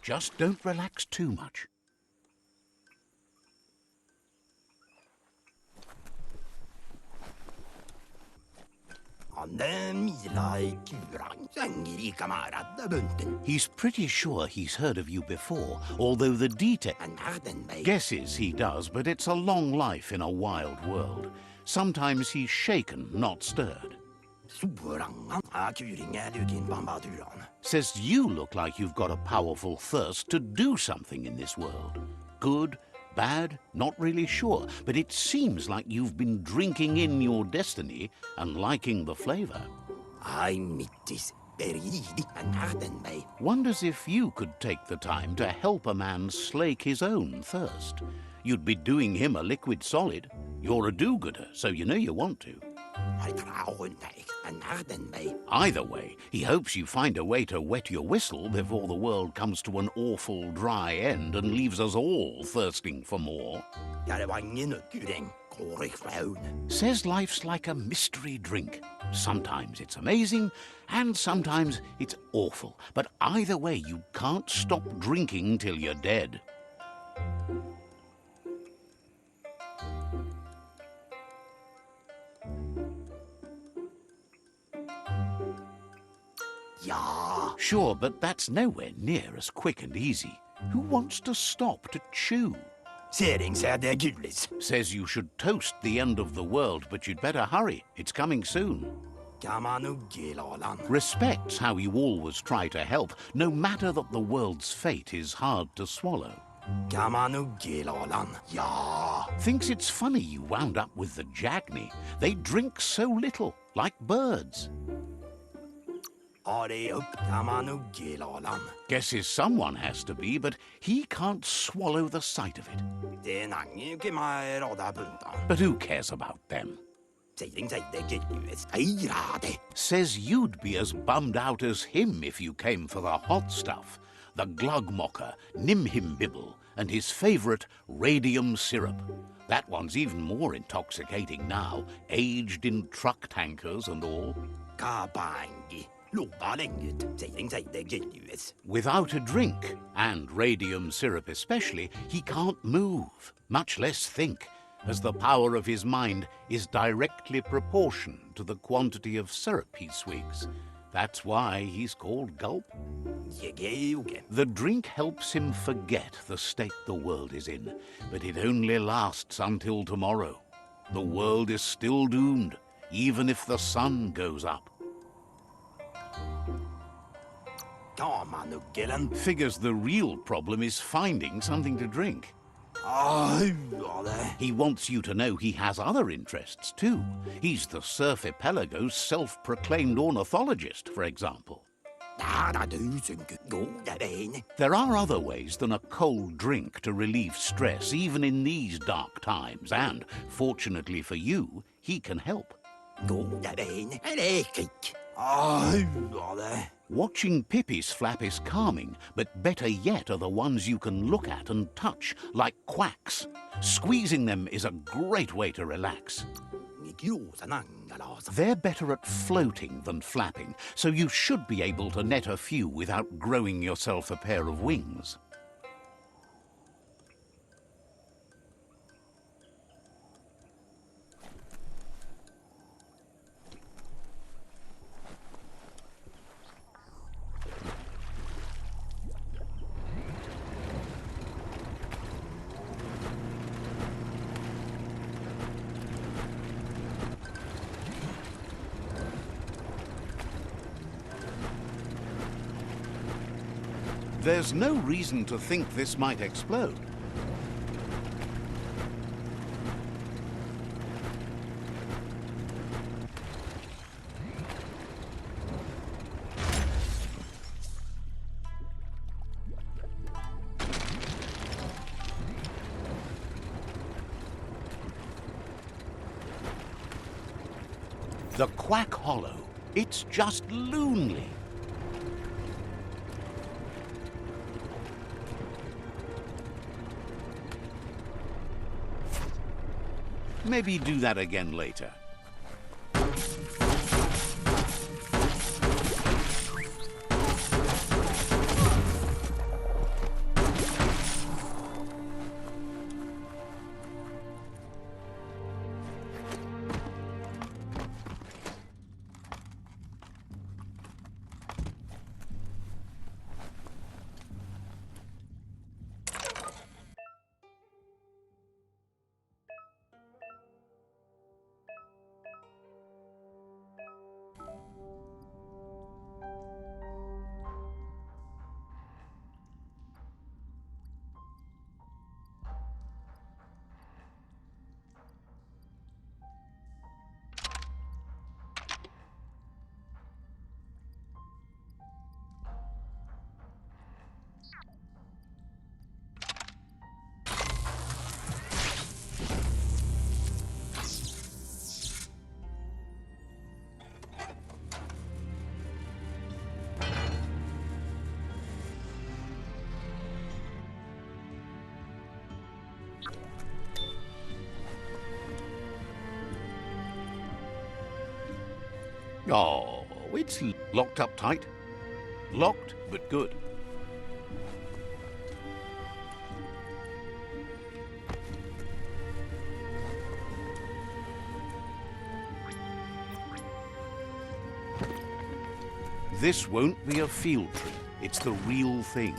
Just don't relax too much. He's pretty sure he's heard of you before, although the detail guesses he does, but it's a long life in a wild world. Sometimes he's shaken, not stirred. Says you look like you've got a powerful thirst to do something in this world. Good, bad, not really sure, but it seems like you've been drinking in your destiny and liking the flavor. Wonders if you could take the time to help a man slake his own thirst. You'd be doing him a liquid solid. You're a do-gooder, so you know you want to. Either way, he hopes you find a way to wet your whistle before the world comes to an awful dry end and leaves us all thirsting for more. Says life's like a mystery drink. Sometimes it's amazing, and sometimes it's awful. But either way, you can't stop drinking till you're dead. Sure, but that's nowhere near as quick and easy. Who wants to stop to chew? Says you should toast the end of the world, but you'd better hurry. It's coming soon. Respects how you always try to help, no matter that the world's fate is hard to swallow. Thinks it's funny you wound up with the Jagni. They drink so little, like birds. Guesses someone has to be, but he can't swallow the sight of it. But who cares about them? Says you'd be as bummed out as him if you came for the hot stuff. The glugmocker, Nimhimbibble, and his favourite radium syrup. That one's even more intoxicating now, aged in truck tankers and all. Without a drink, and radium syrup especially, he can't move, much less think, as the power of his mind is directly proportioned to the quantity of syrup he swigs. That's why he's called Gulp. The drink helps him forget the state the world is in, but it only lasts until tomorrow. The world is still doomed, even if the sun goes up. Figures the real problem is finding something to drink. He wants you to know he has other interests too. He's the Surfipelago's self-proclaimed ornithologist, for example. There are other ways than a cold drink to relieve stress, even in these dark times, and, fortunately for you, he can help. Watching Pippi's flap is calming, but better yet are the ones you can look at and touch, like quacks. Squeezing them is a great way to relax. They're better at floating than flapping, so you should be able to net a few without growing yourself a pair of wings. There's no reason to think this might explode. The Quack Hollow. It's just lonely. Maybe do that again later. Oh, it's locked up tight. Locked, but good. This won't be a field trip. It's the real thing.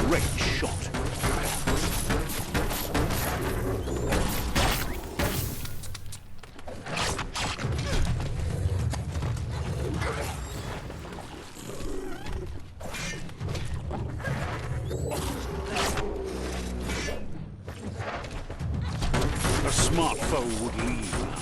Great shot. A smart foe would leave now.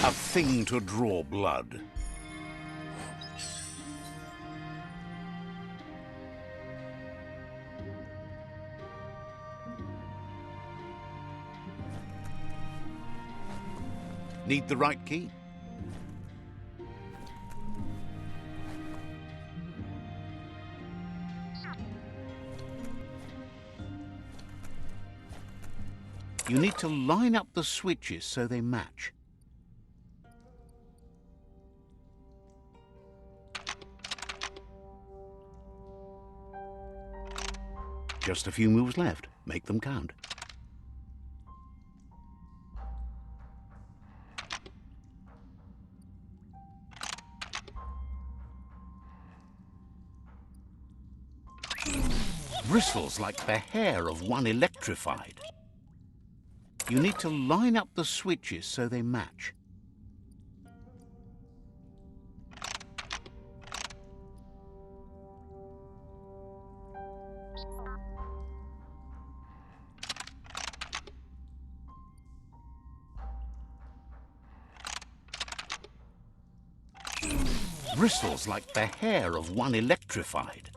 A thing to draw blood. Need the right key? You need to line up the switches so they match. Just a few moves left. Make them count. Bristles like the hair of one electrified. You need to line up the switches so they match. Bristles like the hair of one electrified.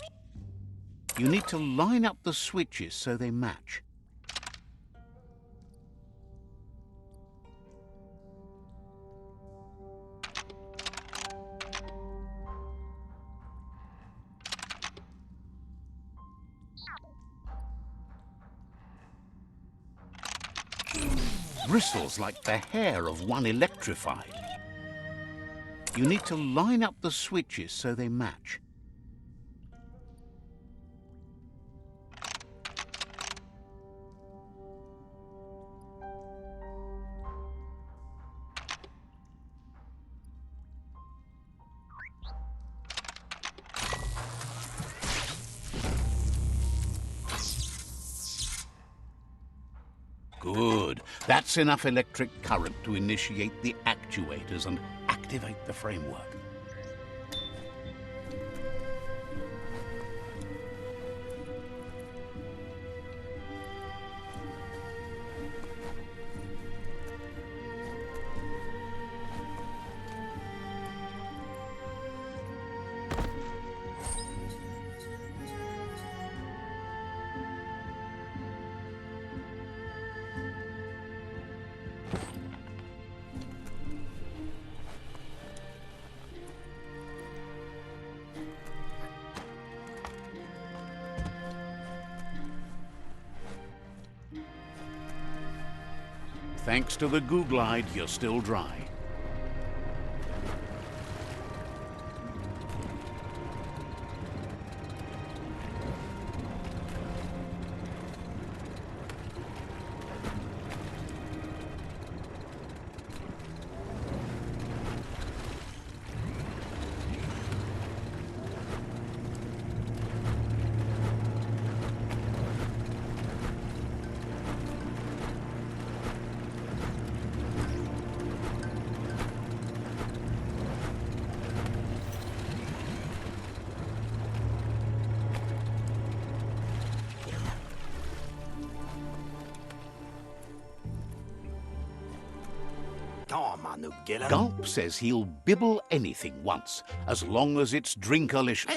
You need to line up the switches so they match. bristles like the hair of one electrified. You need to line up the switches so they match. Good. That's enough electric current to initiate the actuators and activate the framework. Thanks to the goo glide, you're still dry. Gulp says he'll bibble anything once, as long as it's drinkalicious.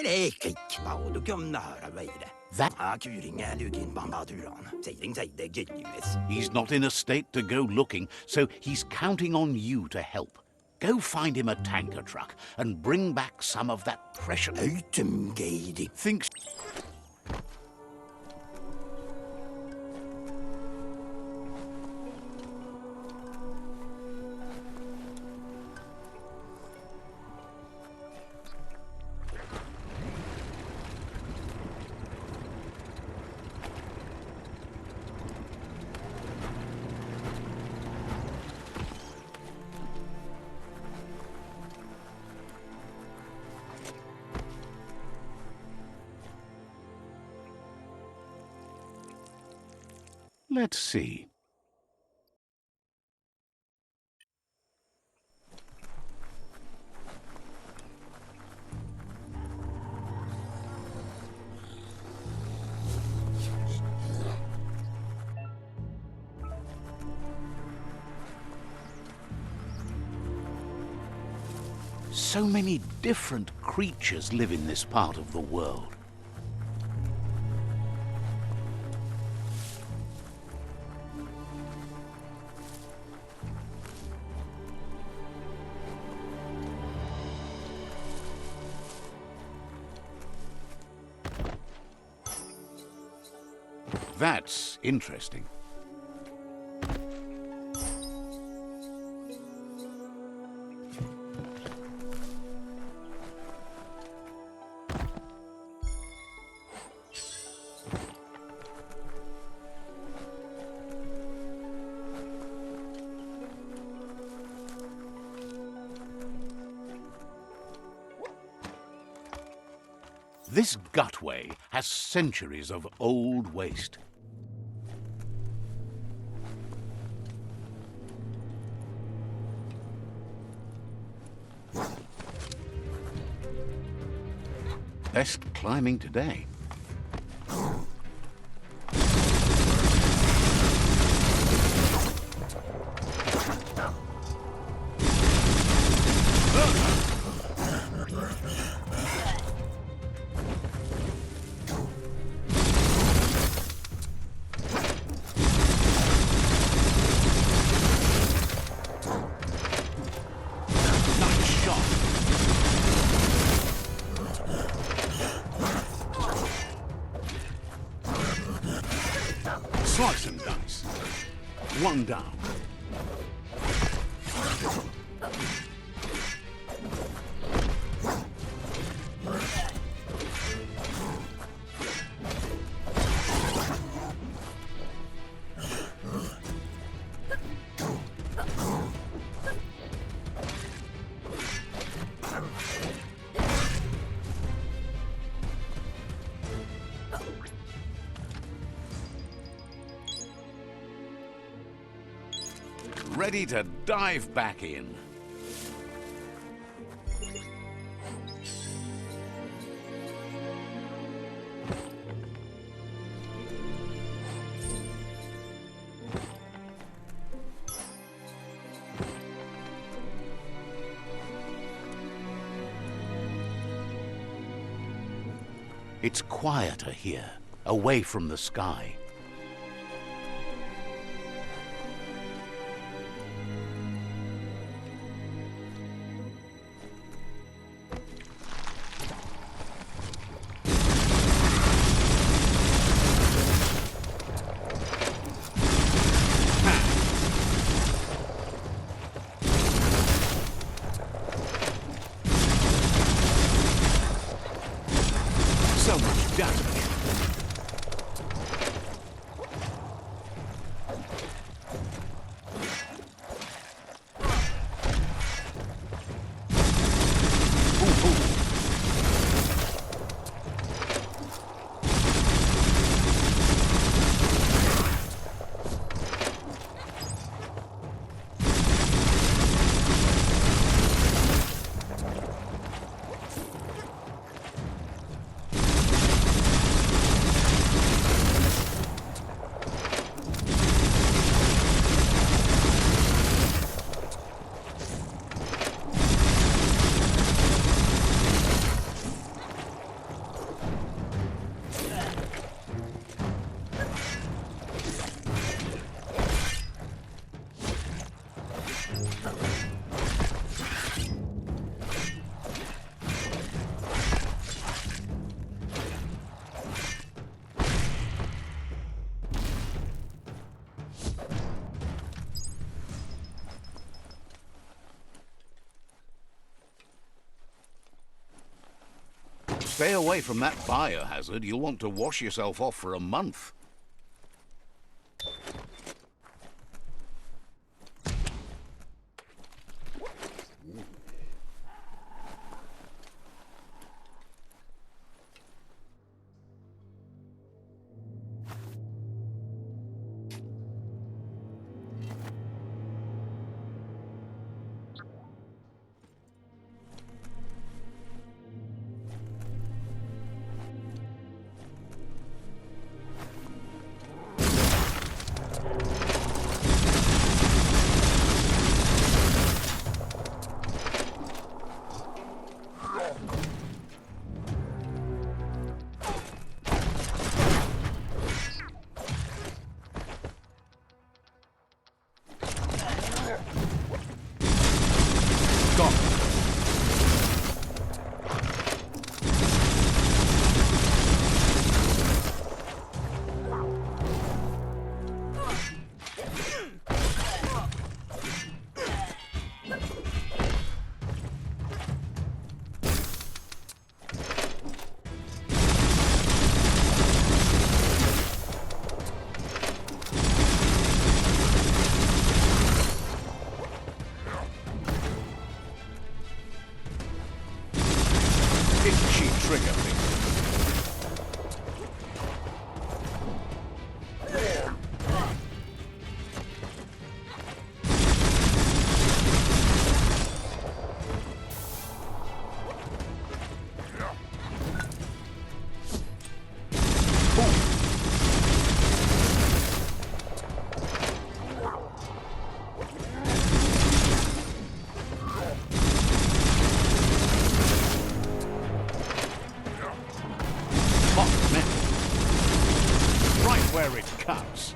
He's not in a state to go looking, so he's counting on you to help. Go find him a tanker truck and bring back some of that precious... Thinks... Let's see. So many different creatures live in this part of the world. That's interesting. This gutway has centuries of old waste. Best climbing today. Slice and dice. One down. ready to dive back in. It's quieter here, away from the sky. So much damage. Stay away from that biohazard. You'll want to wash yourself off for a month. Trigger thing. Where it cuts.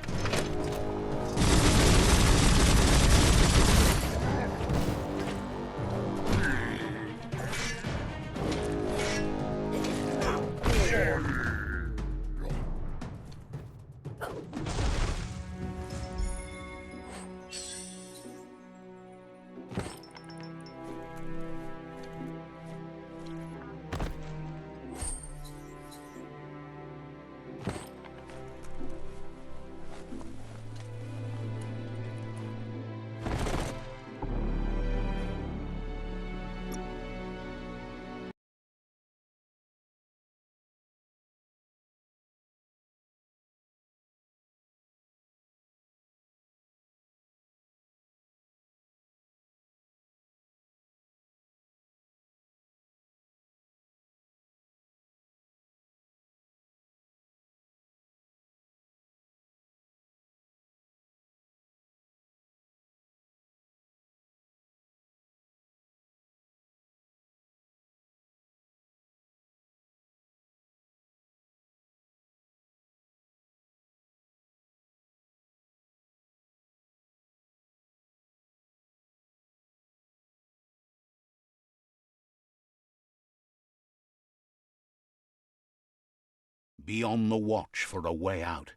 be on the watch for a way out.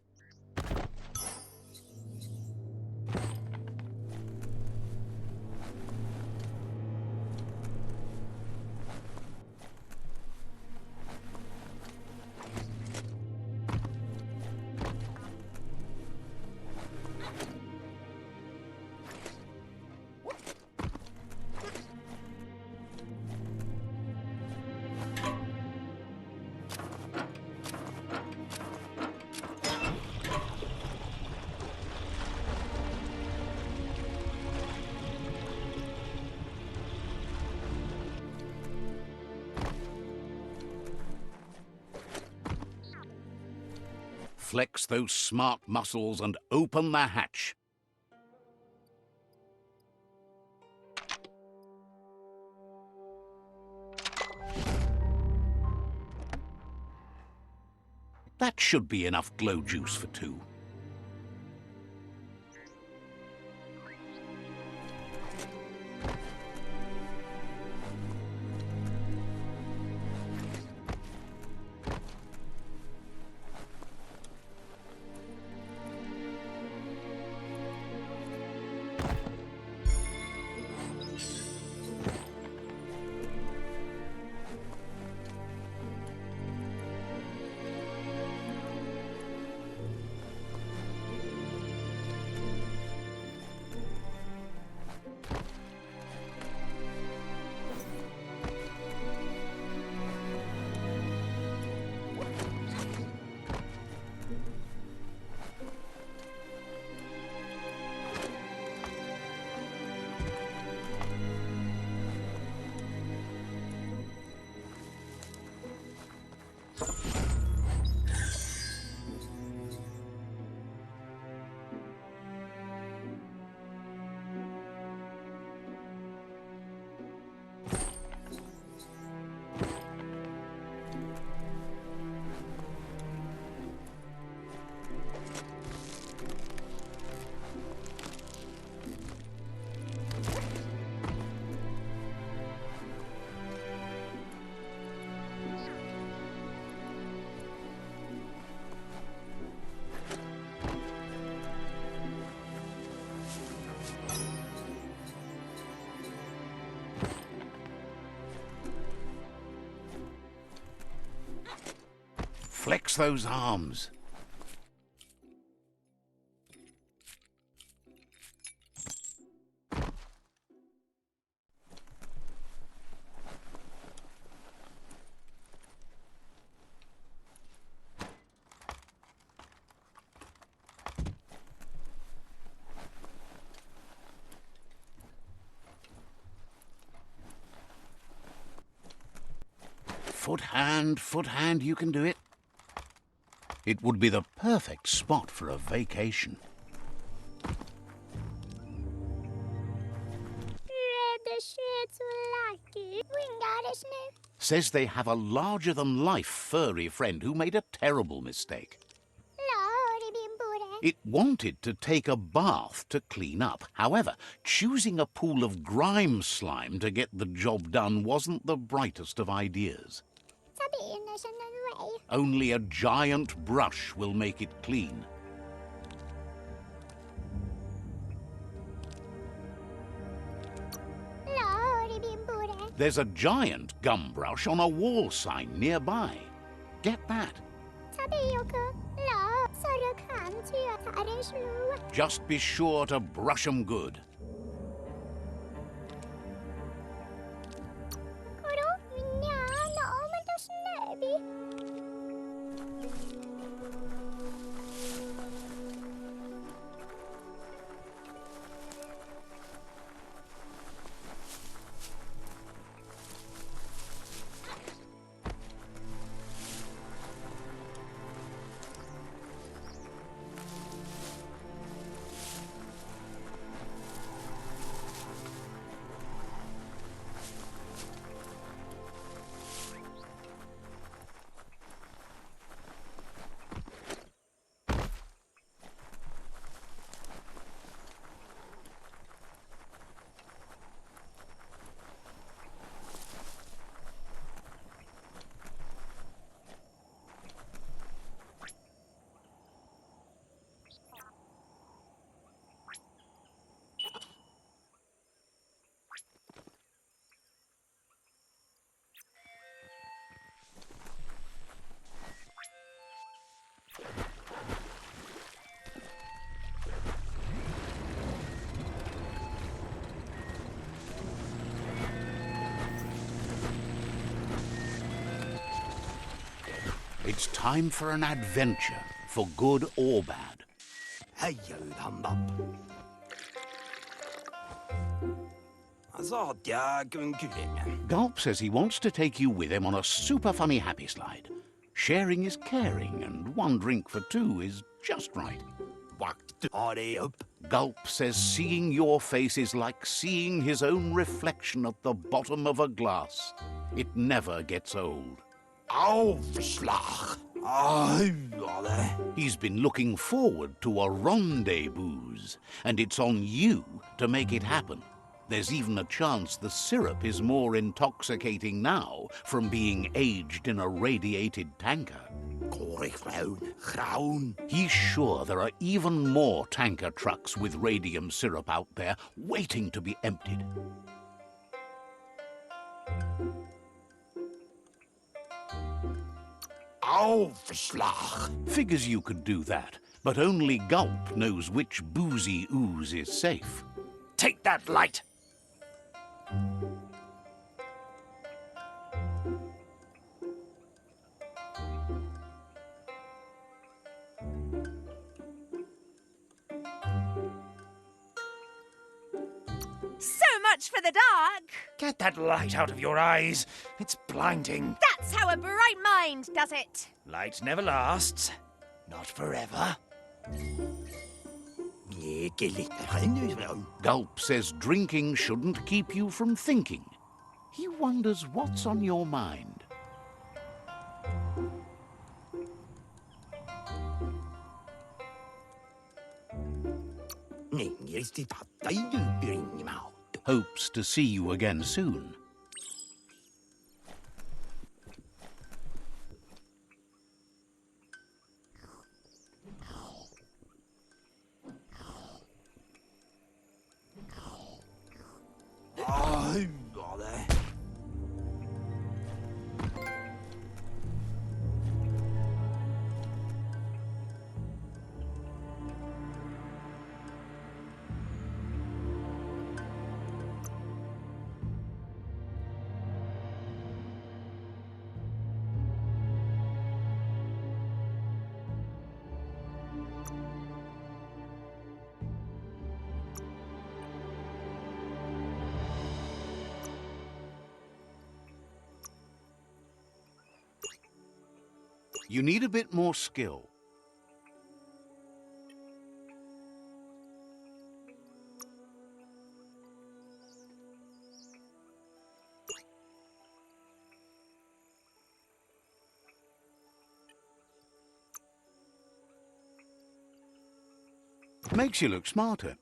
Flex those smart muscles and open the hatch. That should be enough glow juice for two. Flex those arms. Foot hand, you can do it. It would be the perfect spot for a vacation. Says they have a larger-than-life furry friend who made a terrible mistake. It wanted to take a bath to clean up. However, choosing a pool of grime slime to get the job done wasn't the brightest of ideas. Only a giant brush will make it clean. There's a giant gum brush on a wall sign nearby. Get that. Just be sure to brush 'em good. It's time for an adventure, for good or bad. Hey, you humbug. Gulp says he wants to take you with him on a super funny happy slide. Sharing is caring, and one drink for two is just right. Gulp says seeing your face is like seeing his own reflection at the bottom of a glass. It never gets old. Aufschlag. He's been looking forward to a rendezvous, and it's on you to make it happen. There's even a chance the syrup is more intoxicating now from being aged in a radiated tanker. He's sure there are even more tanker trucks with radium syrup out there waiting to be emptied. Aufschlag. Figures you could do that, but only Gulp knows which boozy ooze is safe. Take that light. So much for the dark. Get that light out of your eyes. It's blinding. That's how a bright mind does it. Light never lasts. Not forever. Gulp says drinking shouldn't keep you from thinking. He wonders what's on your mind. Hopes to see you again soon. You need a bit more skill. Makes you look smarter.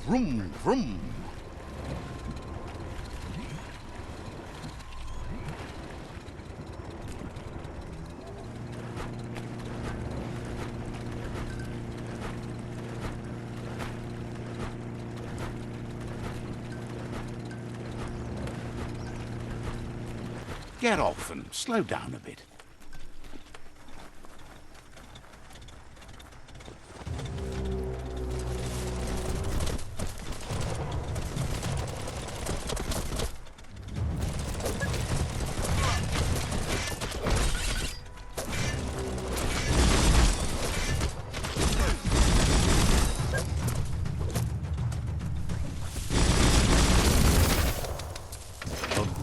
Vroom, vroom. Get off and slow down a bit.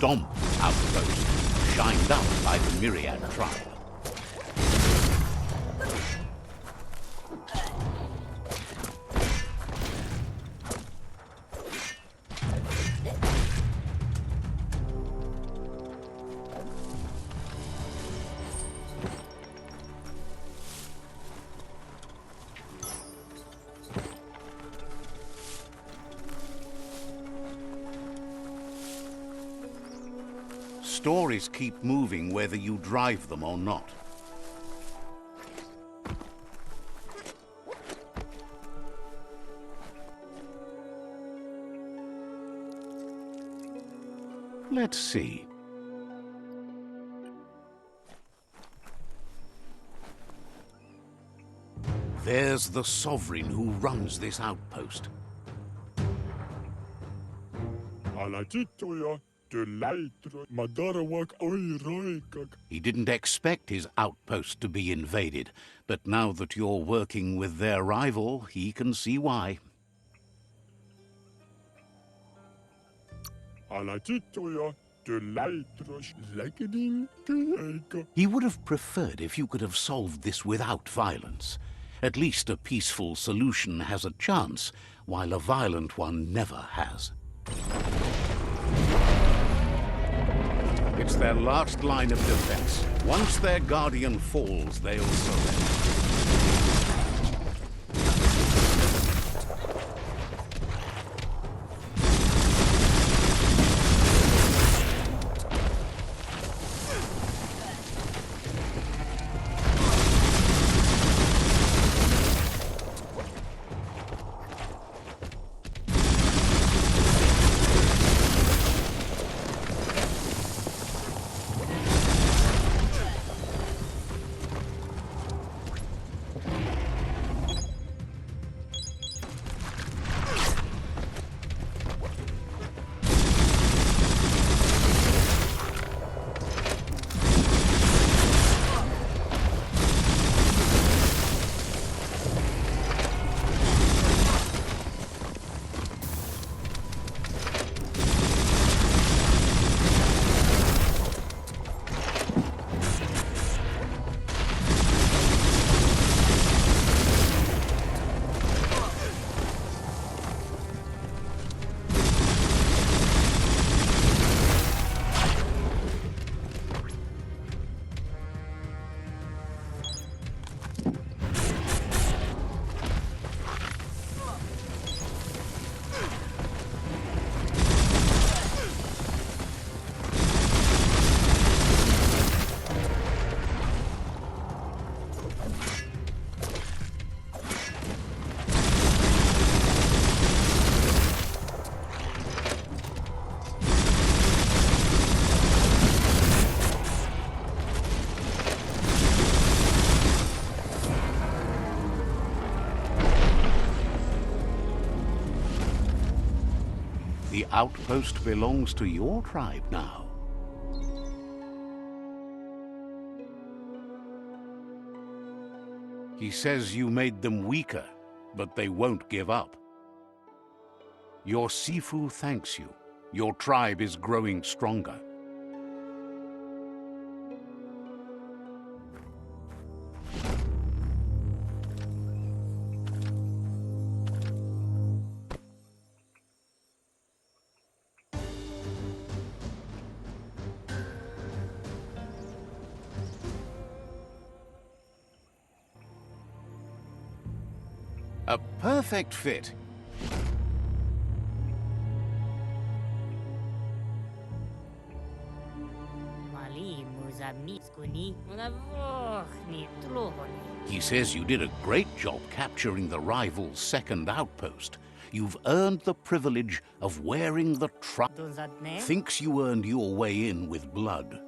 Stomp outpost, shined up by the Myriad tribe. Stories keep moving whether you drive them or not. Let's see. There's the Sovereign who runs this outpost. He didn't expect his outpost to be invaded, but now that you're working with their rival, he can see why. He would have preferred if you could have solved this without violence. At least a peaceful solution has a chance, while a violent one never has. It's their last line of defense. Once their guardian falls, they'll surrender. The outpost belongs to your tribe now. He says you made them weaker, but they won't give up. Your Sifu thanks you. Your tribe is growing stronger. A perfect fit. He says you did a great job capturing the rival's second outpost. You've earned the privilege of wearing the thinks you earned your way in with blood.